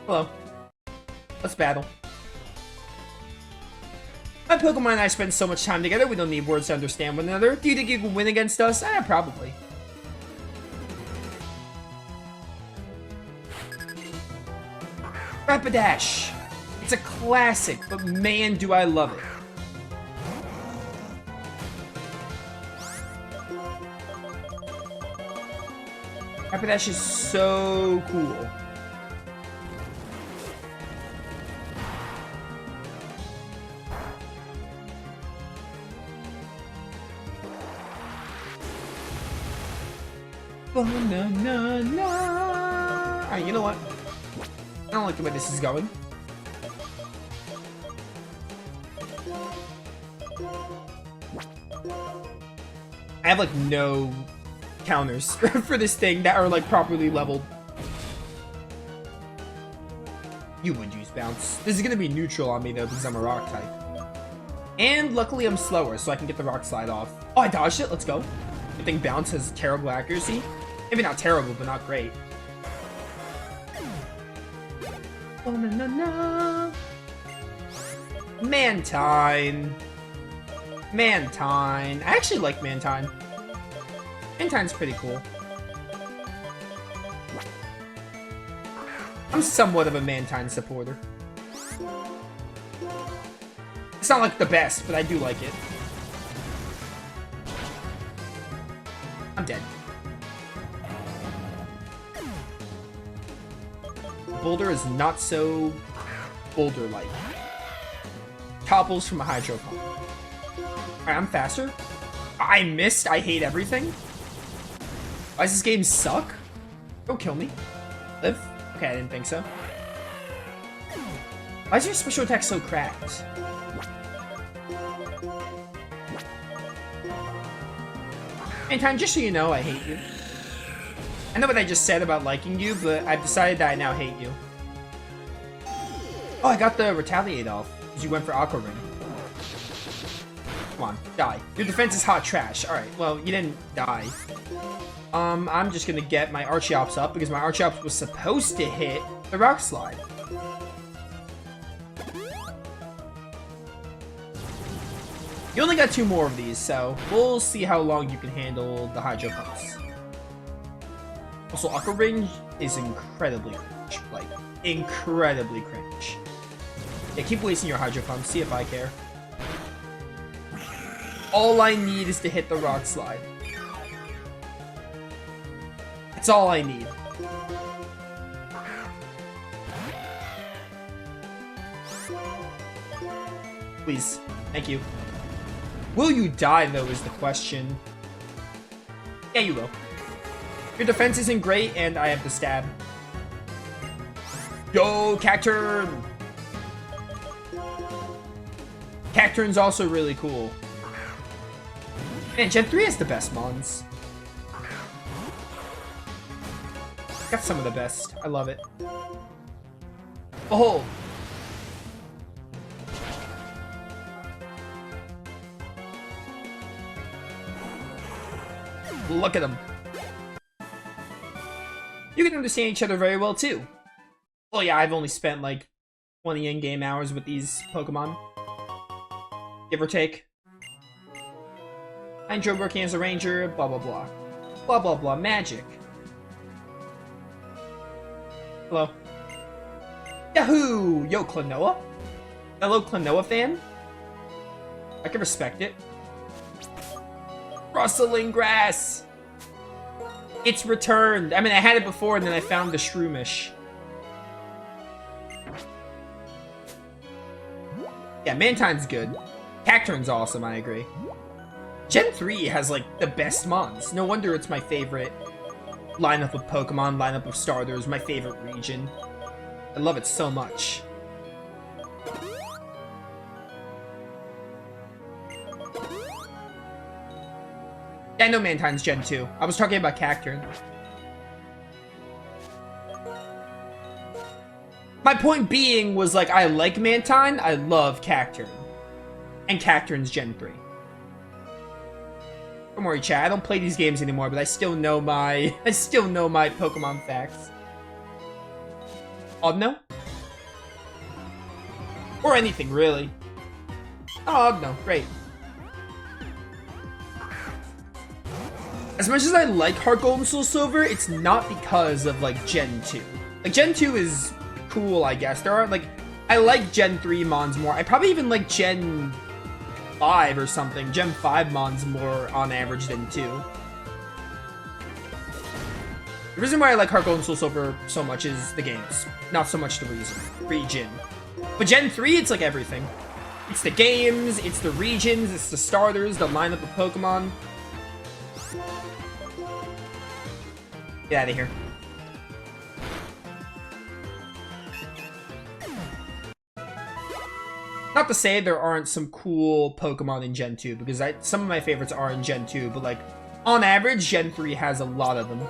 Hello. Let's battle. My Pokemon and I spend so much time together, we don't need words to understand one another. Do you think you can win against us? Probably. Rapidash. It's a classic, but man, do I love it. Rapidash is so cool. Alright, you know what? I don't like the way this is going. I have like no counters for this thing that are like properly leveled. You would use bounce. This is gonna be neutral on me though because I'm a rock type. And luckily I'm slower so I can get the rock slide off. Oh, I dodged it. Let's go. I think bounce has terrible accuracy. Maybe not terrible, but not great. Oh, no. Mantine. Mantine. I actually like Mantine. Mantine's pretty cool. I'm somewhat of a Mantine supporter. It's not like the best, but I do like it. I'm dead. Boulder is not so boulder-like. Topples from a Hydro Pump. Alright, I'm faster. I missed. I hate everything. Why does this game suck? Don't kill me. Live? Okay, I didn't think so. Why is your special attack so cracked? Mantine, just so you know, I hate you. I know what I just said about liking you, but I've decided that I now hate you. Oh, I got the Retaliate off, because you went for Aqua Ring. Come on, die. Your defense is hot trash. Alright, well, you didn't die. I'm just gonna get my Archeops up, because my Archeops was supposed to hit the Rock Slide. You only got 2 more of these, so we'll see how long you can handle the Hydro Pumps. Also, Aqua Ring is incredibly cringe. Like, incredibly cringe. Yeah, keep wasting your Hydro Pumps, see if I care. All I need is to hit the Rock Slide. That's all I need. Please. Thank you. Will you die, though, is the question. Yeah, you will. Your defense isn't great, and I have the stab. Yo, Cacturn! Cacturn's also really cool. Man, Gen 3 has the best mons. Got some of the best. I love it. Behold. Look at them. You can understand each other very well, too. Well, yeah, I've only spent, like, 20 in-game hours with these Pokemon. Give or take. I enjoy working as a ranger, blah, blah, blah. Blah, blah, blah. Magic. Hello. Yahoo! Yo, Klonoa? Hello, Klonoa fan? I can respect it. Rustling grass! It's returned! I mean, I had it before and then I found the Shroomish. Yeah, Mantine's good. Cacturn's awesome, I agree. Gen 3 has, like, the best mons. No wonder it's my favorite lineup of Pokemon, lineup of starters, my favorite region. I love it so much. Yeah, I know Mantine's Gen 2. I was talking about Cacturn. My point being was, like, I like Mantine, I love Cacturn. And Cacturn's Gen 3. Don't worry, chat, I don't play these games anymore, but I still know my Pokemon facts. Oh, no? Or anything, really. Oh, no. Great. As much as I like Heart Gold and Soul Silver, it's not because of, like, Gen 2. Like, Gen 2 is cool, I guess. There are, like... I like Gen 3 Mons more. I probably even like Gen 5 or something. Gen 5 Mons more on average than 2. The reason why I like Heart Gold and Soul Silver so much is the games. Not so much the region. But Gen 3, it's like everything. It's the games, it's the regions, it's the starters, the lineup of Pokemon. Get out of here. Not to say there aren't some cool Pokemon in Gen 2, because some of my favorites are in Gen 2, but like, on average, Gen 3 has a lot of them.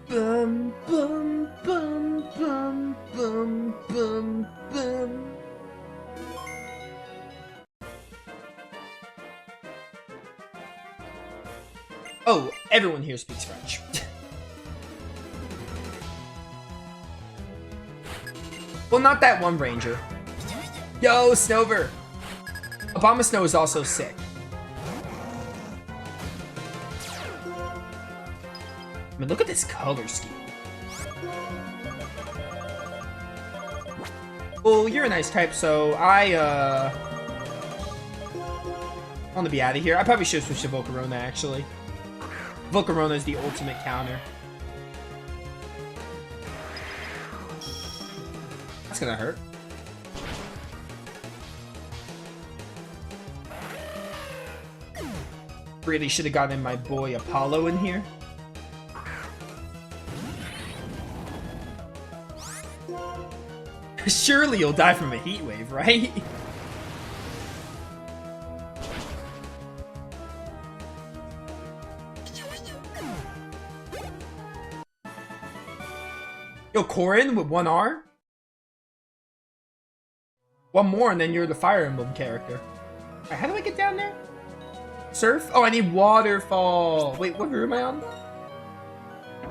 Bum, bum, bum, bum, bum, bum, bum. Oh, everyone here speaks French. Well, not that one ranger. Yo, Snover! Obama Snow is also sick. I mean, look at this color scheme. Well, you're an ice type, so I want to be out of here. I probably should switch to Volcarona, actually. Volcarona is the ultimate counter. That's gonna hurt. Really should have gotten my boy Apollo in here. Surely you'll die from a heat wave, right? Yo, Corrin with 1 R? One more and then you're the Fire Emblem character. Alright, how do I get down there? Surf? Oh, I need Waterfall. Wait, what room am I on?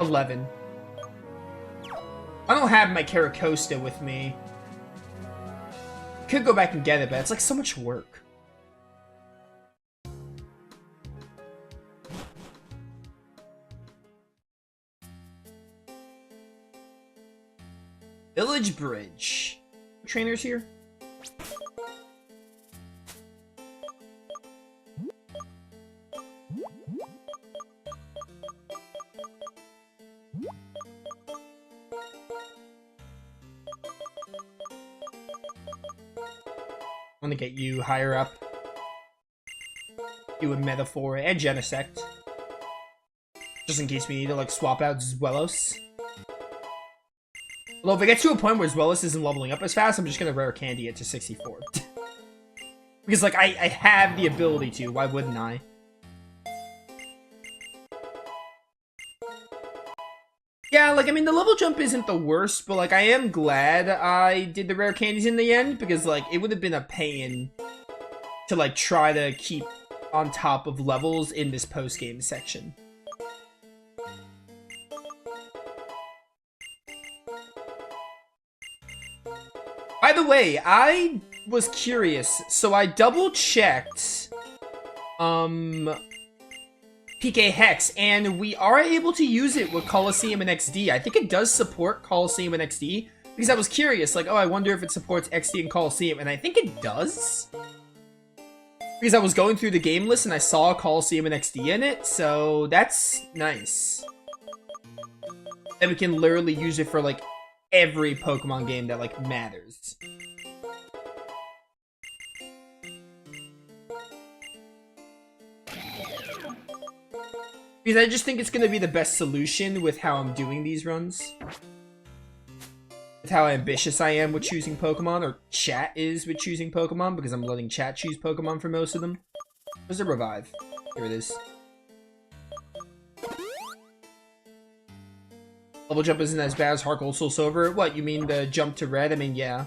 11. I don't have my Caracosta with me. Could go back and get it, but it's like so much work. Village Bridge. Trainers here? I want to get you higher up. You and Metaphor and Genesect. Just in case we need to like swap out Zweilous. Although if it gets to a point where Zweilous isn't leveling up as fast, I'm just gonna rare candy it to 64. Because like I have the ability to, why wouldn't I? Yeah, like, I mean, the level jump isn't the worst, but, like, I am glad I did the rare candies in the end, because, like, it would have been a pain to, like, try to keep on top of levels in this post-game section. By the way, I was curious, so I double-checked, PK Hex, and we are able to use it with Coliseum and XD. I think it does support Coliseum and XD, because I was curious, like, oh, I wonder if it supports XD and Coliseum, and I think it does? Because I was going through the game list, and I saw Coliseum and XD in it, so that's nice. And we can literally use it for, like, every Pokemon game that, like, matters. Because I just think it's going to be the best solution with how I'm doing these runs. With how ambitious I am with choosing Pokemon, or chat is with choosing Pokemon, because I'm letting chat choose Pokemon for most of them. Where's the revive? Here it is. Level jump isn't as bad as Heart Gold Soul Silver. What, you mean the jump to red? I mean, yeah.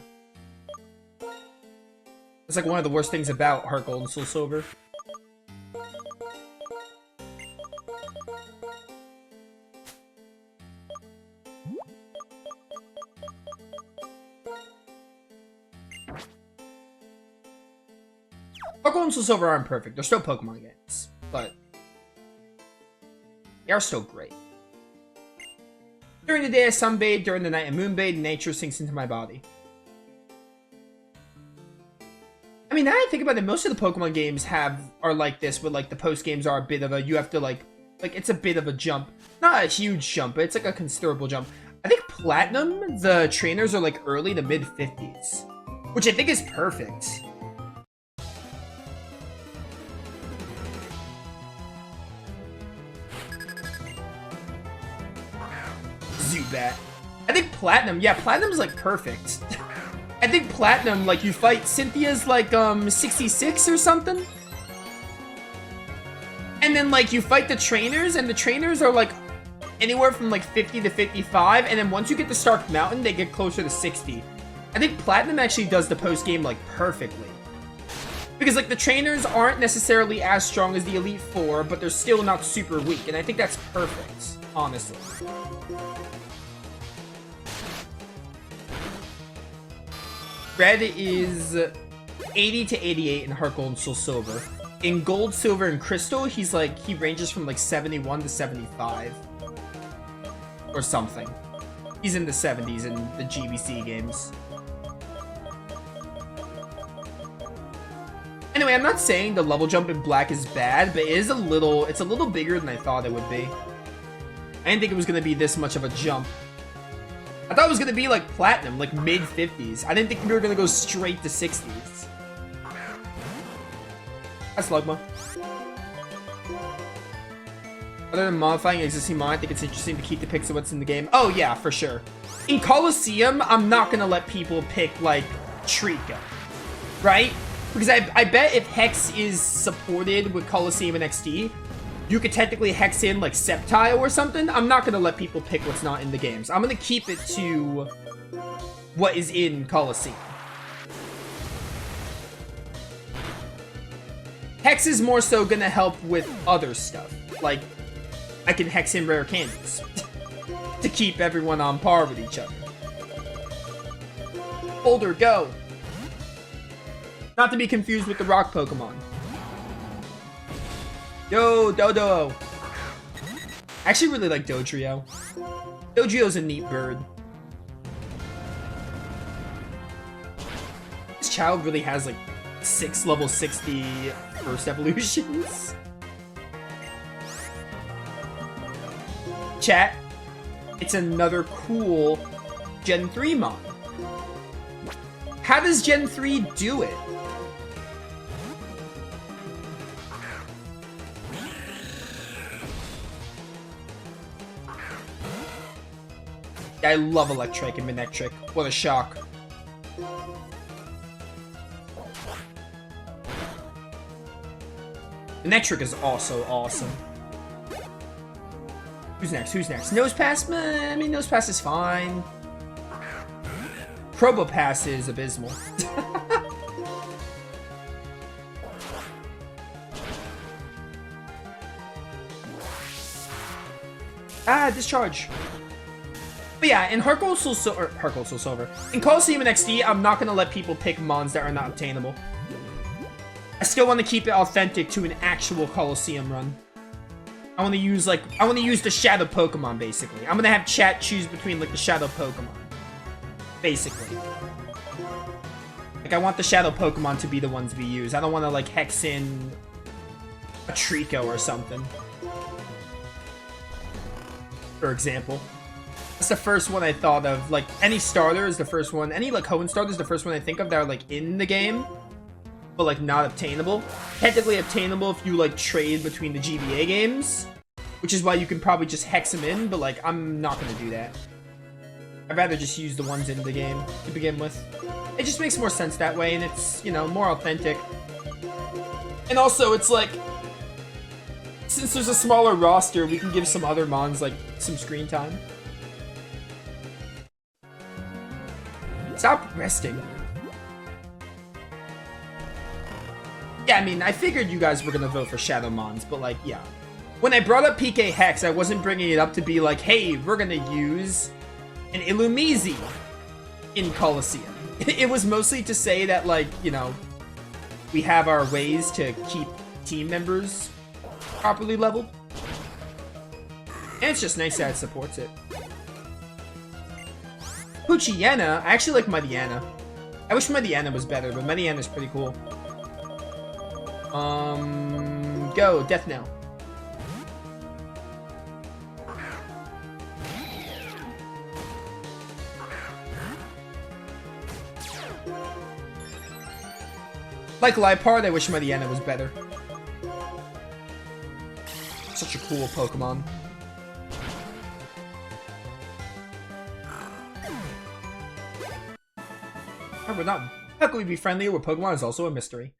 It's like one of the worst things about Heart Gold and Soul Silver. Gold and Soul Silver aren't perfect. They're still Pokemon games, but they are still great. During the day I sunbathe, during the night I moonbathe, nature sinks into my body. I mean, now I think about it, most of the Pokemon games are like this, where like the post games are a bit of a, you have to like it's a bit of a jump. Not a huge jump, but it's like a considerable jump. I think Platinum, the trainers are like early to mid 50s, which I think is perfect. Zubat. I think Platinum, yeah, Platinum's like perfect. I think Platinum, like, you fight Cynthia's, like, 66 or something. And then, like, you fight the trainers, and the trainers are, like, anywhere from, like, 50 to 55. And then once you get to Stark Mountain, they get closer to 60. I think Platinum actually does the post-game, like, perfectly. Because, like, the trainers aren't necessarily as strong as the Elite Four, but they're still not super weak. And I think that's perfect, honestly. Red is 80 to 88 in Heart Gold and Soul Silver. In Gold, Silver, and Crystal, he's like, he ranges from like 71 to 75. Or something. He's in the 70s in the GBC games. Anyway, I'm not saying the level jump in Black is bad, but it's a little bigger than I thought it would be. I didn't think it was going to be this much of a jump. I thought it was going to be like Platinum, like mid-50s. I didn't think we were going to go straight to 60s. That's Slugma. Other than modifying existing mod, I think it's interesting to keep the picks of what's in the game. Oh yeah, for sure. In Colosseum, I'm not going to let people pick, like, Trico. Right? Because I bet if Hex is supported with Colosseum and XD, you could technically hex in like Sceptile or something. I'm not going to let people pick what's not in the games. I'm going to keep it to what is in Colosseum. Hex is more so going to help with other stuff. Like, I can hex in rare candies to keep everyone on par with each other. Boulder, go! Not to be confused with the rock Pokemon. Yo, Dodo! I actually really like Dodrio. Dodrio's a neat bird. This child really has like 6 level 60 first evolutions. Chat, it's another cool Gen 3 mod. How does Gen 3 do it? I love Electric and Manectric. What a shock. Manectric is also awesome. Who's next? Who's next? Nosepass? I mean, Nosepass is fine. Probopass is abysmal. Discharge. But yeah, in Heart Gold, Soul Silver. In Colosseum and XD, I'm not going to let people pick mons that are not obtainable. I still want to keep it authentic to an actual Colosseum run. I want to use the Shadow Pokemon, basically. I'm going to have chat choose between, like, the Shadow Pokemon. Basically. Like, I want the Shadow Pokemon to be the ones we use. I don't want to, like, hex in a Trico or something. For example. That's the first one I thought of. Like, any starter is the first one. Any, like, Hoenn starter is the first one I think of that are, like, in the game, but, like, not obtainable. Technically obtainable if you, like, trade between the GBA games, which is why you can probably just hex them in, but, like, I'm not gonna do that. I'd rather just use the ones in the game to begin with. It just makes more sense that way, and it's, you know, more authentic. And also, it's like, since there's a smaller roster, we can give some other mons, like, some screen time. Stop resting. Yeah, I mean, I figured you guys were gonna vote for Shadow Mons, but, like, yeah. When I brought up PK Hex, I wasn't bringing it up to be like, hey, we're gonna use an Illumise in Colosseum. It was mostly to say that, like, you know, we have our ways to keep team members properly leveled. And it's just nice that it supports it. Poochyena, I actually like Mightyena. I wish Mightyena was better, but Mightyena pretty cool. Go, Death Knell. Like Liepard, I wish Mightyena was better. Such a cool Pokemon. We're not. How can we be friendlier where Pokemon is also a mystery?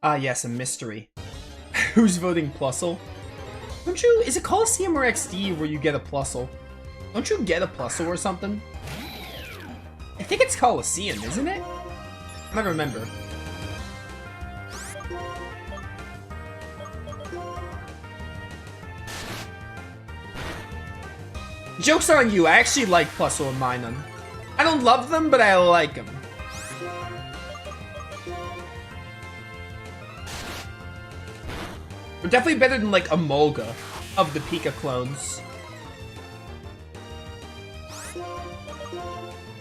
Ah, yes, a mystery. Who's voting Plusle? Don't you? Is it Coliseum or XD where you get a Plusle? Don't you get a Plusle or something? I think it's Coliseum, isn't it? I don't remember. Joke's on you, I actually like Plusle and Minun. I don't love them, but I like them. They're definitely better than, like, Emolga of the Pika clones.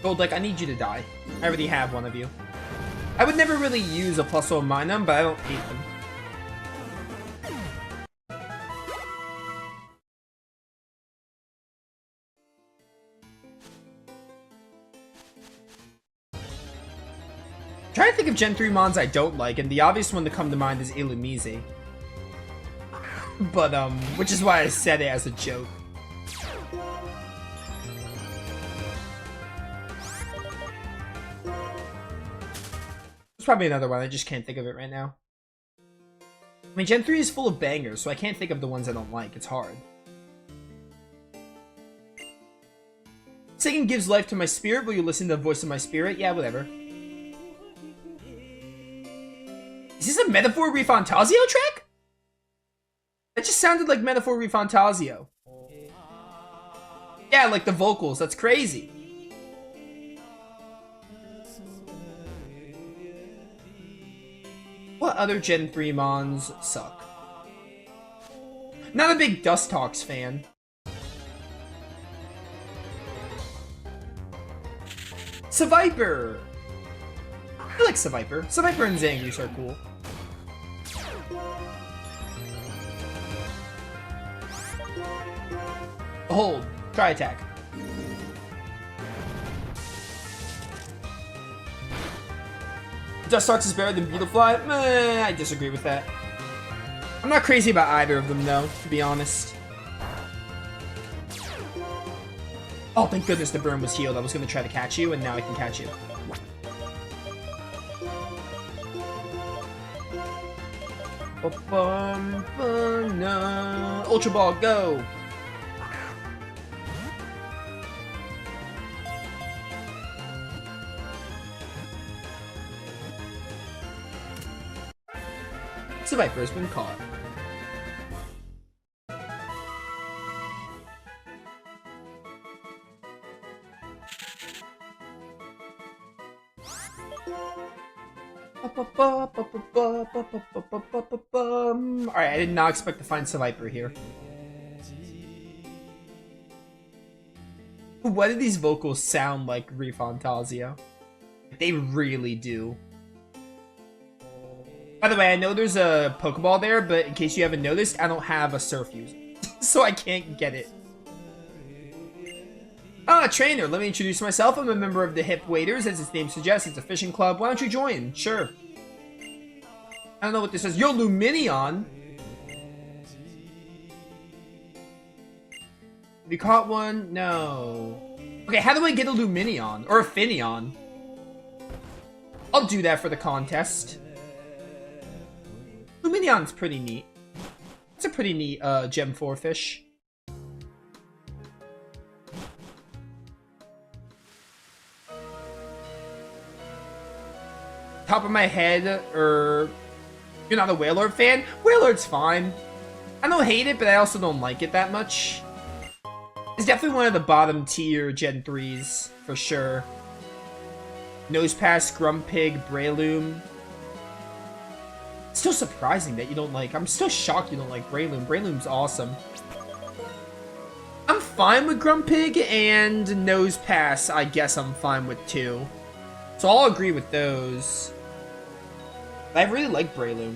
Gold, like, I need you to die. I already have one of you. I would never really use a Plusle and Minun, but I don't hate them. I'm trying to think of Gen 3 Mons I don't like, and the obvious one to come to mind is Illumise. But, which is why I said it as a joke. There's probably another one, I just can't think of it right now. I mean, Gen 3 is full of bangers, so I can't think of the ones I don't like, it's hard. Singing gives life to my spirit, will you listen to the voice of my spirit? Yeah, whatever. Is this a Metaphor ReFantazio track? That just sounded like Metaphor ReFantazio. Yeah, like the vocals, that's crazy. What other Gen 3 Mons suck? Not a big Dustox fan. Seviper! I like Seviper. Seviper and Zangoose are cool. Hold. Try attack. Dustox is better than Beetlefly? Meh, I disagree with that. I'm not crazy about either of them, though, to be honest. Oh, thank goodness the burn was healed. I was going to try to catch you, and now I can catch you. No. Ultra Ball, go! Seviper has been caught. Alright, I did not expect to find Seviper here. Why do these vocals sound like ReFantazio? They really do. By the way, I know there's a Pokeball there, but in case you haven't noticed, I don't have a Surf user. So I can't get it. Ah, trainer, let me introduce myself. I'm a member of the Hip Waiters. As its name suggests, it's a fishing club. Why don't you join? Sure. I don't know what this says. Yo, Lumineon! Have you caught one? No. Okay, how do I get a Lumineon? Or a Finneon? I'll do that for the contest. Lumineon's pretty neat. It's a pretty neat Gem 4 fish. Top of my head, or you're not a Wailord fan? Wailord's fine. I don't hate it, but I also don't like it that much. It's definitely one of the bottom tier Gen 3s, for sure. Nosepass, Grumpig, Breloom. Still surprising that you don't like... I'm still shocked you don't like Breloom. Breloom's awesome. I'm fine with Grumpig, and Nosepass, I guess I'm fine with too. So I'll agree with those. I really like Breloom.